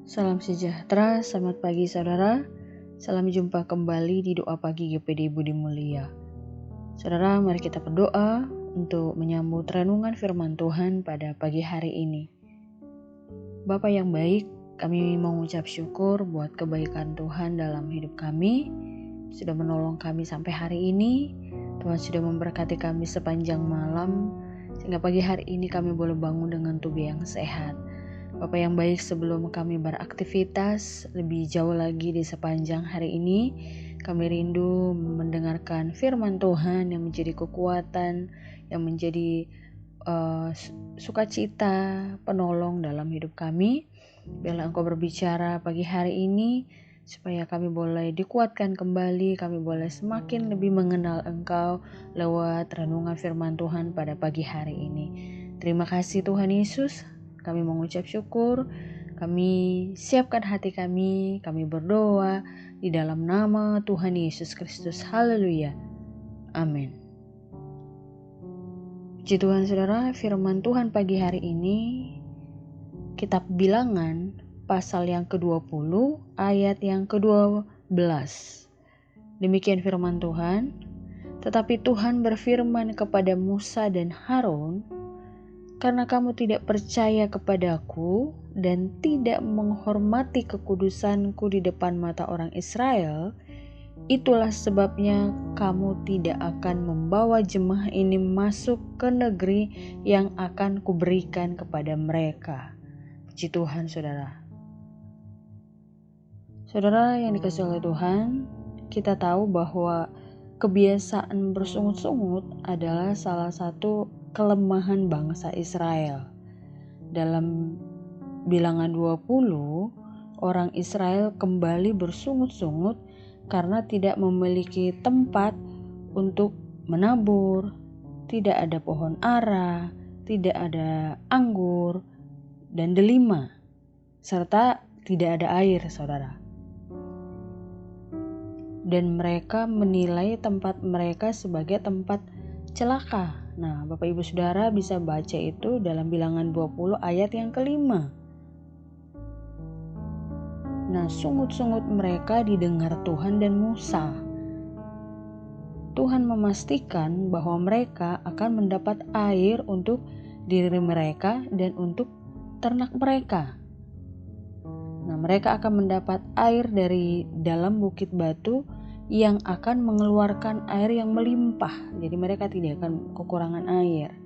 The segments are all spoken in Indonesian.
Salam sejahtera, selamat pagi saudara. Salam jumpa kembali di doa pagi GPD Budi Mulia. Saudara, mari kita berdoa untuk menyambut renungan firman Tuhan pada pagi hari ini. Bapa yang baik, kami mengucap syukur buat kebaikan Tuhan dalam hidup kami. Sudah menolong kami sampai hari ini. Tuhan sudah memberkati kami sepanjang malam, sehingga pagi hari ini kami boleh bangun dengan tubuh yang sehat. Bapa yang baik, sebelum kami beraktivitas lebih jauh lagi di sepanjang hari ini, kami rindu mendengarkan firman Tuhan yang menjadi kekuatan, yang menjadi sukacita, penolong dalam hidup kami. Biarlah Engkau berbicara pagi hari ini, supaya kami boleh dikuatkan kembali, kami boleh semakin lebih mengenal Engkau lewat renungan firman Tuhan pada pagi hari ini. Terima kasih Tuhan Yesus. Kami mengucap syukur, kami siapkan hati kami berdoa di dalam nama Tuhan Yesus Kristus. Haleluya. Amin. Puji Tuhan saudara, firman Tuhan pagi hari ini, Kitab Bilangan pasal yang ke-20 ayat yang ke-12. Demikian firman Tuhan, tetapi Tuhan berfirman kepada Musa dan Harun, karena kamu tidak percaya kepadaku dan tidak menghormati kekudusanku di depan mata orang Israel, itulah sebabnya kamu tidak akan membawa jemaah ini masuk ke negeri yang akan kuberikan kepada mereka. Puji Tuhan saudara. Saudara yang dikasihi oleh Tuhan, kita tahu bahwa kebiasaan bersungut-sungut adalah salah satu kelemahan bangsa Israel. Dalam Bilangan 20, orang Israel kembali bersungut-sungut karena tidak memiliki tempat untuk menabur, tidak ada pohon ara, tidak ada anggur dan delima, serta tidak ada air, saudara. Dan mereka menilai tempat mereka sebagai tempat celaka. Nah, Bapak Ibu Saudara bisa baca itu dalam Bilangan 20 ayat yang ke-5. Nah, sungut-sungut mereka didengar Tuhan dan Musa. Tuhan memastikan bahwa mereka akan mendapat air untuk diri mereka dan untuk ternak mereka. Nah, mereka akan mendapat air dari dalam bukit batu yang akan mengeluarkan air yang melimpah. Jadi mereka tidak akan kekurangan air.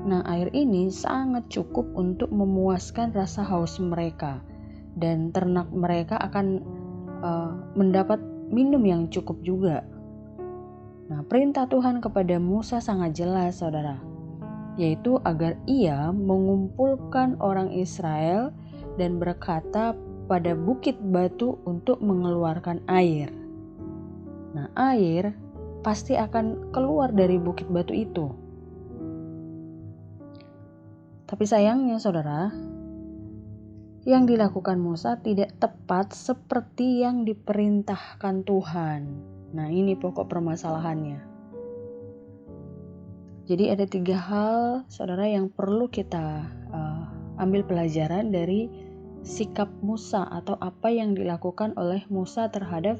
Nah, air ini sangat cukup untuk memuaskan rasa haus mereka, dan ternak mereka akan mendapat minum yang cukup juga. Nah, perintah Tuhan kepada Musa sangat jelas, saudara, yaitu agar ia mengumpulkan orang Israel dan berkata pada bukit batu untuk mengeluarkan air. Nah, air pasti akan keluar dari bukit batu itu. Tapi sayangnya saudara, yang dilakukan Musa tidak tepat seperti yang diperintahkan Tuhan. Nah, ini pokok permasalahannya. Jadi ada 3 hal saudara yang perlu kita ambil pelajaran dari sikap Musa atau apa yang dilakukan oleh Musa terhadap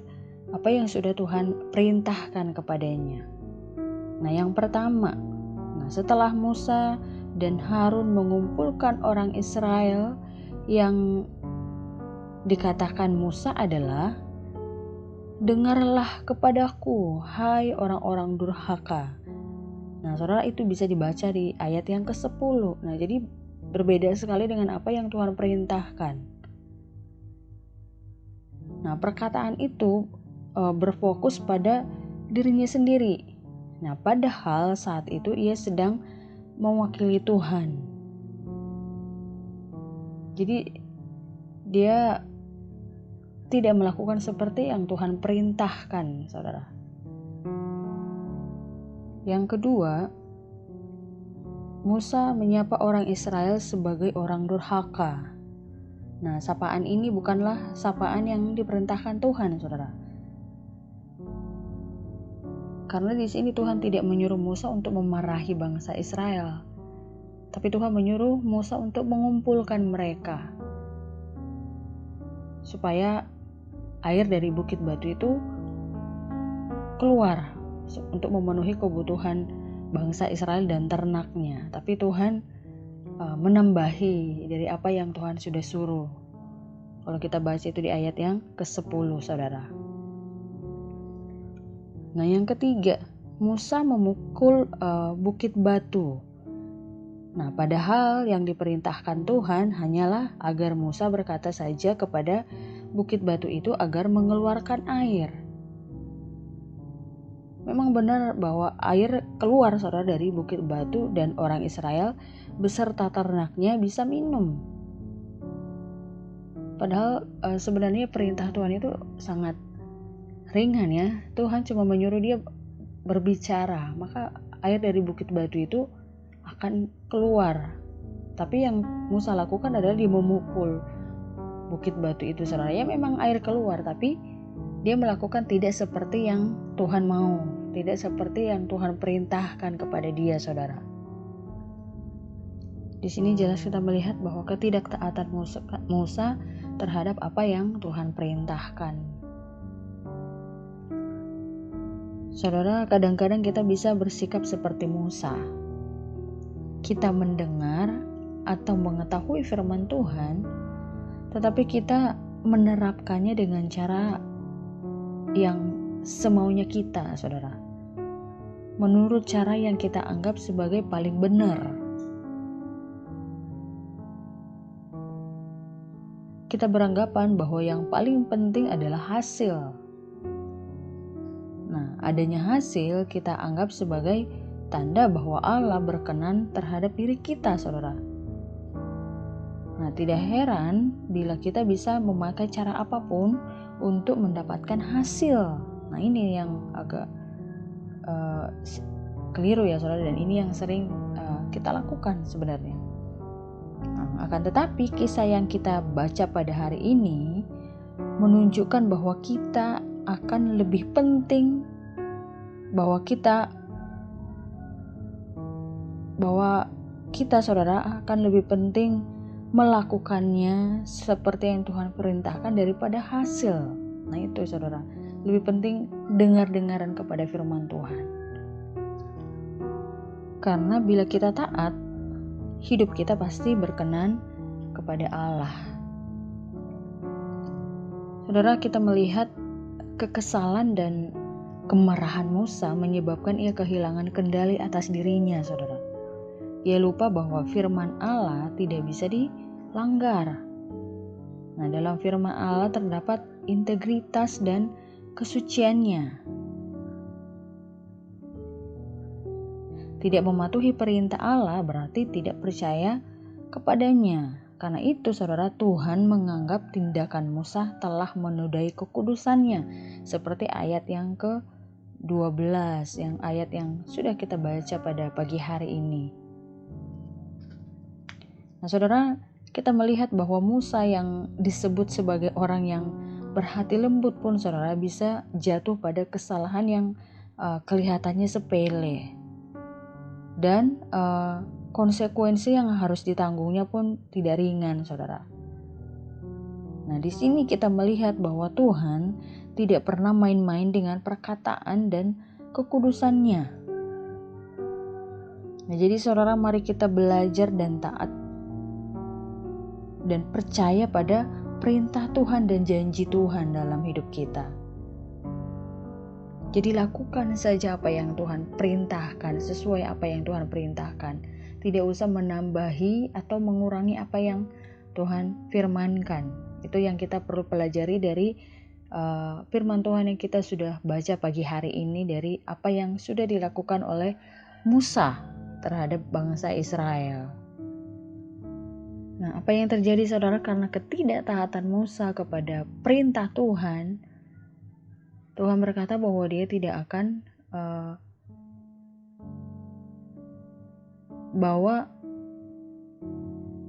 apa yang sudah Tuhan perintahkan kepadanya. Nah, yang pertama, setelah Musa dan Harun mengumpulkan orang Israel, yang dikatakan Musa adalah, dengarlah kepadaku, hai orang-orang durhaka. Nah, saudara, itu bisa dibaca di ayat yang ke-10. Nah, jadi berbeda sekali dengan apa yang Tuhan perintahkan. Nah, perkataan itu berfokus pada dirinya sendiri. Nah, padahal saat itu ia sedang mewakili Tuhan. Jadi dia tidak melakukan seperti yang Tuhan perintahkan, saudara. Yang kedua, Musa menyapa orang Israel sebagai orang durhaka. Nah, sapaan ini bukanlah sapaan yang diperintahkan Tuhan, saudara. Karena di sini Tuhan tidak menyuruh Musa untuk memarahi bangsa Israel. Tapi Tuhan menyuruh Musa untuk mengumpulkan mereka supaya air dari bukit batu itu keluar untuk memenuhi kebutuhan bangsa Israel dan ternaknya. Tapi Tuhan menambahi dari apa yang Tuhan sudah suruh. Kalau kita baca itu di ayat yang ke-10, saudara. Nah, yang ketiga, Musa memukul bukit batu. Nah, padahal yang diperintahkan Tuhan hanyalah agar Musa berkata saja kepada bukit batu itu agar mengeluarkan air. Memang benar bahwa air keluar, saudara, dari bukit batu dan orang Israel beserta ternaknya bisa minum. Padahal sebenarnya perintah Tuhan itu sangat ringan ya. Tuhan cuma menyuruh dia berbicara, maka air dari bukit batu itu akan keluar. Tapi yang Musa lakukan adalah dia memukul bukit batu itu, saudara. Ya memang air keluar, tapi dia melakukan tidak seperti yang Tuhan mau, tidak seperti yang Tuhan perintahkan kepada dia, saudara. Di sini jelas kita melihat bahwa ketidaktaatan Musa terhadap apa yang Tuhan perintahkan. Saudara, kadang-kadang kita bisa bersikap seperti Musa. Kita mendengar atau mengetahui firman Tuhan, tetapi kita menerapkannya dengan cara yang semaunya kita, saudara. Menurut cara yang kita anggap sebagai paling benar. Kita beranggapan bahwa yang paling penting adalah hasil. Nah, adanya hasil kita anggap sebagai tanda bahwa Allah berkenan terhadap diri kita, saudara. Nah, tidak heran bila kita bisa memakai cara apapun untuk mendapatkan hasil. Nah, ini yang agak keliru ya, saudara, dan ini yang sering kita lakukan sebenarnya. Nah, akan tetapi kisah yang kita baca pada hari ini menunjukkan bahwa kita akan lebih penting, bahwa kita saudara akan lebih penting melakukannya seperti yang Tuhan perintahkan daripada hasil. Nah itu, saudara, lebih penting dengar-dengaran kepada firman Tuhan. Karena bila kita taat, hidup kita pasti berkenan kepada Allah. Saudara, kita melihat kekesalan dan kemarahan Musa menyebabkan ia kehilangan kendali atas dirinya, saudara. Ia lupa bahwa firman Allah tidak bisa dilanggar. Nah, dalam firman Allah terdapat integritas dan kesuciannya. Tidak mematuhi perintah Allah berarti tidak percaya kepadanya. Karena itu, saudara, Tuhan menganggap tindakan Musa telah menodai kekudusannya. Seperti ayat yang ke-12, ayat yang sudah kita baca pada pagi hari ini. Nah, saudara, kita melihat bahwa Musa yang disebut sebagai orang yang berhati lembut pun, saudara, bisa jatuh pada kesalahan yang kelihatannya sepele. Dan konsekuensi yang harus ditanggungnya pun tidak ringan, saudara. Nah, di sini kita melihat bahwa Tuhan tidak pernah main-main dengan perkataan dan kekudusannya. Nah, jadi saudara, mari kita belajar dan taat dan percaya pada perintah Tuhan dan janji Tuhan dalam hidup kita. Jadi lakukan saja apa yang Tuhan perintahkan, sesuai apa yang Tuhan perintahkan. Tidak usah menambahi atau mengurangi apa yang Tuhan firmankan. Itu yang kita perlu pelajari dari firman Tuhan yang kita sudah baca pagi hari ini, dari apa yang sudah dilakukan oleh Musa terhadap bangsa Israel. Nah, apa yang terjadi, saudara, karena ketidaktaatan Musa kepada perintah Tuhan, Tuhan berkata bahwa dia tidak akan bawa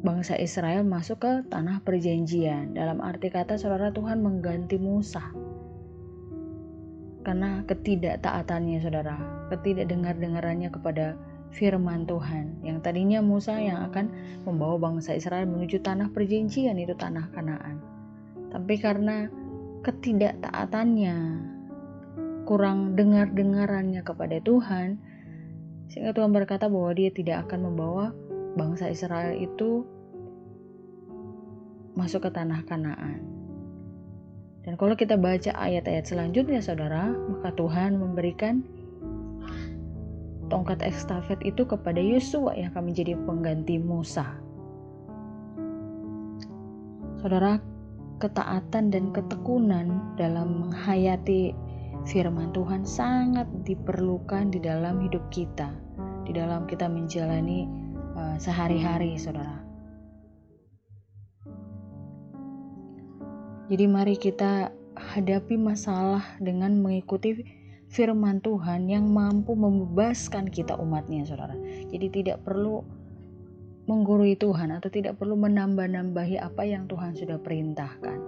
bangsa Israel masuk ke tanah perjanjian. Dalam arti kata, saudara, Tuhan mengganti Musa karena ketidaktaatannya, saudara, ketidakdengar-dengarannya kepada firman Tuhan. Yang tadinya Musa yang akan membawa bangsa Israel menuju tanah perjanjian, itu tanah Kanaan. Tapi karena ketidaktaatannya, kurang dengarannya kepada Tuhan, sehingga Tuhan berkata bahwa dia tidak akan membawa bangsa Israel itu masuk ke tanah Kanaan. Dan kalau kita baca ayat-ayat selanjutnya saudara, maka Tuhan memberikan tongkat estafet itu kepada Yosua yang akan menjadi pengganti Musa. Saudara, ketaatan dan ketekunan dalam menghayati firman Tuhan sangat diperlukan di dalam hidup kita, di dalam kita menjalani sehari-hari, saudara. Jadi mari kita hadapi masalah dengan mengikuti firman Tuhan yang mampu membebaskan kita umatnya, saudara. Jadi tidak perlu menggurui Tuhan atau tidak perlu menambah-nambahi apa yang Tuhan sudah perintahkan.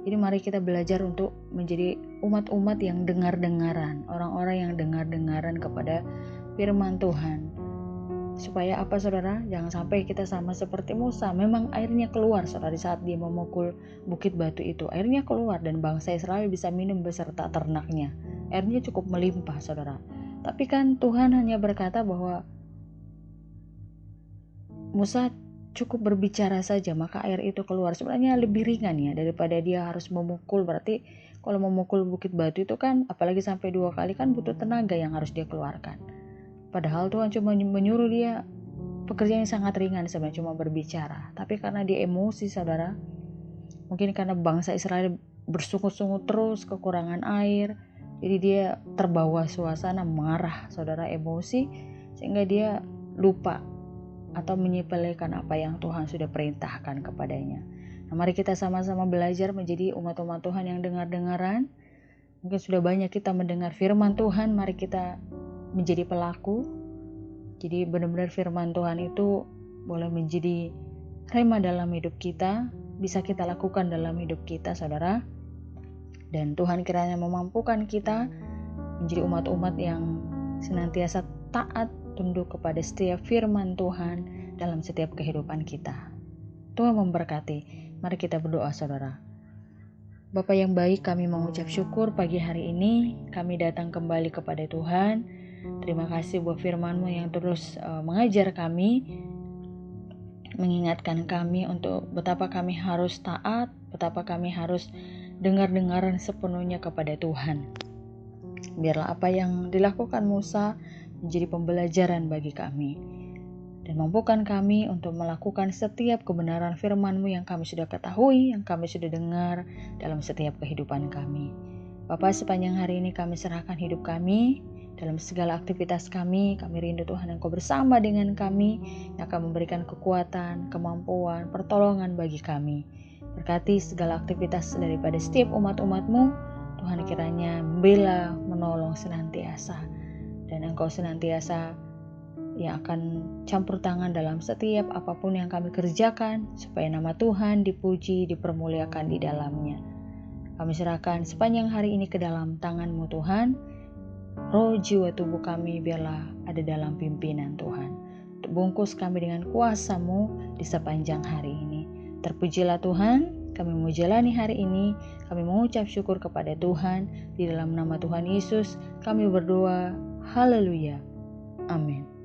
Jadi mari kita belajar untuk menjadi umat-umat yang dengar-dengaran, orang-orang yang dengar-dengaran kepada firman Tuhan. Supaya apa saudara? Jangan sampai kita sama seperti Musa. Memang airnya keluar saudara di saat dia memukul bukit batu itu. Airnya keluar dan bangsa Israel bisa minum beserta ternaknya. Airnya cukup melimpah saudara. Tapi kan Tuhan hanya berkata bahwa Musa cukup berbicara saja maka air itu keluar. Sebenarnya lebih ringan ya daripada dia harus memukul. Berarti kalau memukul bukit batu itu kan apalagi sampai 2 kali kan butuh tenaga yang harus dia keluarkan. Padahal Tuhan cuma menyuruh dia pekerjaan yang sangat ringan sebenarnya, cuma berbicara. Tapi karena dia emosi saudara, mungkin karena bangsa Israel bersungut-sungut terus kekurangan air, jadi dia terbawa suasana marah saudara, emosi, sehingga dia lupa atau menyepelekan apa yang Tuhan sudah perintahkan kepadanya. Nah, mari kita sama-sama belajar menjadi umat-umat Tuhan yang dengar-dengaran. Mungkin sudah banyak kita mendengar firman Tuhan, mari kita menjadi pelaku. Jadi benar-benar firman Tuhan itu boleh menjadi rema dalam hidup kita, bisa kita lakukan dalam hidup kita saudara. Dan Tuhan kiranya memampukan kita menjadi umat-umat yang senantiasa taat tunduk kepada setiap firman Tuhan dalam setiap kehidupan kita. Tuhan memberkati. Mari kita berdoa saudara. Bapa yang baik, kami mengucap syukur pagi hari ini kami datang kembali kepada Tuhan. Terima kasih buat firman-Mu yang terus mengajar kami, mengingatkan kami untuk betapa kami harus taat, betapa kami harus dengar-dengaran sepenuhnya kepada Tuhan. Biarlah apa yang dilakukan Musa menjadi pembelajaran bagi kami. Dan mampukan kami untuk melakukan setiap kebenaran firman-Mu yang kami sudah ketahui, yang kami sudah dengar dalam setiap kehidupan kami. Bapa, sepanjang hari ini kami serahkan hidup kami. Dalam segala aktivitas kami rindu Tuhan Engkau bersama dengan kami yang akan memberikan kekuatan, kemampuan, pertolongan bagi kami. Berkati segala aktivitas daripada setiap umat-umat-Mu, Tuhan kiranya membela, menolong senantiasa. Dan Engkau senantiasa yang akan campur tangan dalam setiap apapun yang kami kerjakan, supaya nama Tuhan dipuji, dipermuliakan di dalamnya. Kami serahkan sepanjang hari ini ke dalam tangan-Mu Tuhan. Roh, jiwa, tubuh kami biarlah ada dalam pimpinan Tuhan. Untuk bungkus kami dengan kuasa-Mu di sepanjang hari ini. Terpujilah Tuhan, kami mau jalani hari ini. Kami mengucap syukur kepada Tuhan. Di dalam nama Tuhan Yesus kami berdoa. Haleluya. Amin.